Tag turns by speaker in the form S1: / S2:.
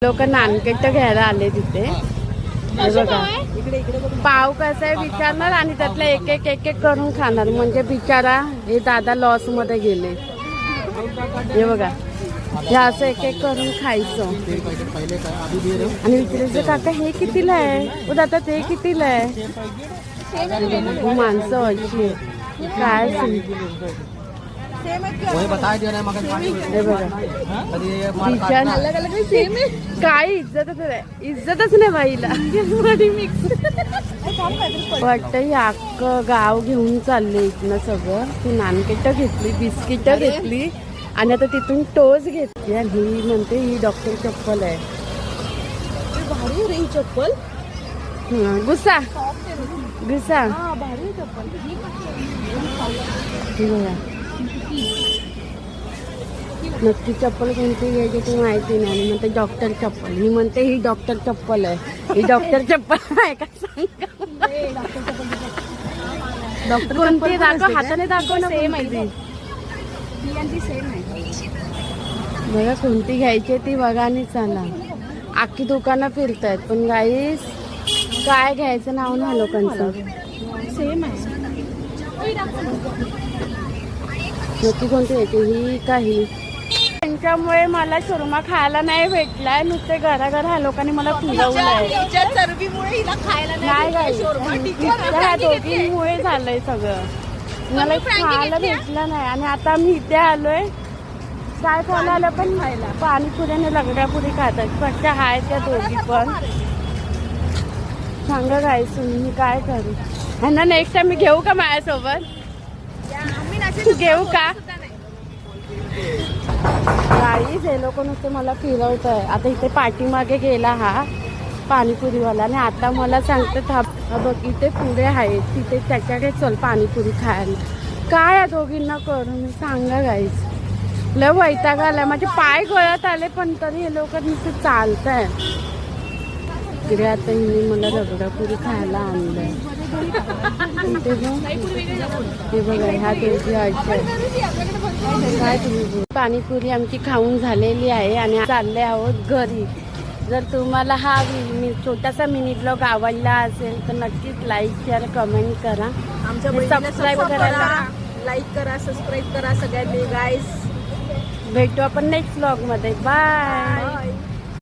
S1: लोक नानकेट घ्यायला आले तिथे. हे बघा पाव कसं आहे विचारणार आणि त्यातलं एक एक एक एक करून खाणार. म्हणजे बिचारा हे दादा लॉस मध्ये गेले. हे बघा हे असं एक एक करून खायचं. आणि विचारायचं काका हे कितीला आहे, ओ दादा ते कितीला आहे. माणसं अशी काय काय इज्जतच नाही बाईला. वाटतं ही अख्खं गाव घेऊन चालले इथनं सगळं. ती नानकेट घेतली, बिस्किट घेतली आणि आता तिथून टोस घेतली. आणि ही म्हणते ही डॉक्टर चप्पल आहे.
S2: भारी रे ही चप्पल.
S1: गुस्सा गुस्सा
S2: भारी चप्पल.
S1: नक्की चप्पल कोणती घ्यायची ती माहिती नाही. म्हणते डॉक्टर चप्पल. ही म्हणते ही डॉक्टर चप्पल आहे. ही डॉक्टर चप्पल आहे का सांग. डॉक्टर कोणती दाखव, हाताने दाखव ना. सेम आहे सेम आहे बघा. कोणती घ्यायची ती बघा आणि चला. अख्खी दुकानं फिरतायत पण गाईस काय घ्यायचं नाव ना लोकांचं.
S2: सेम आहे.
S1: नक्की कोणती घ्यायची ही का ही. त्यांच्यामुळे मला शोरमा खायला नाही भेटलाय. नुसते घराघर लोकांनी मला फिरवलंय. नाही दोघींमुळे झालंय सगळं. मला खायला भेटलं नाही. आणि आता मी इथे आलोय काय खायला आलं पण खायला पाणीपुरीने लगड्यापुरी खातात. फक्त हाय त्या दोघी पण. सांगा गायसून मी काय करू. ह्यांना नेक्स्ट टाइम मी घेऊ का माझ्यासोबत. घेऊ का गाईज. हे लोक नुसते मला फिरवत आहे. आता इथे पाठीमागे गेला हा पाणीपुरीवाला आणि आता मला सांगते थांब बघ इथे पुढे आहे तिथे त्याच्याकडे चल पाणीपुरी खायला. काय या दोघींना करू मी सांगा गाईज. लय वैताग आलाय. माझे पाय गळत आले पण तरी हे लोक नुसते चालत आहे. इकडे आता हिने मला रगडापुरी खायला आणलंय. हे बघा ह्या दोघी अशा काय तुम्ही. पाणीपुरी आमची खाऊन झालेली आहे आणि चालले आहोत घरी. जर तुम्हाला हा छोटासा मिनी ब्लॉग आवडला असेल तर नक्कीच लाईक शेअर कमेंट करा.
S2: आमच्या सबस्क्राईब करायला लाईक करा सबस्क्राईब करा सगळ्यांनी गाईस.
S1: भेटू आपण नेक्स्ट ब्लॉग मध्ये. बाय.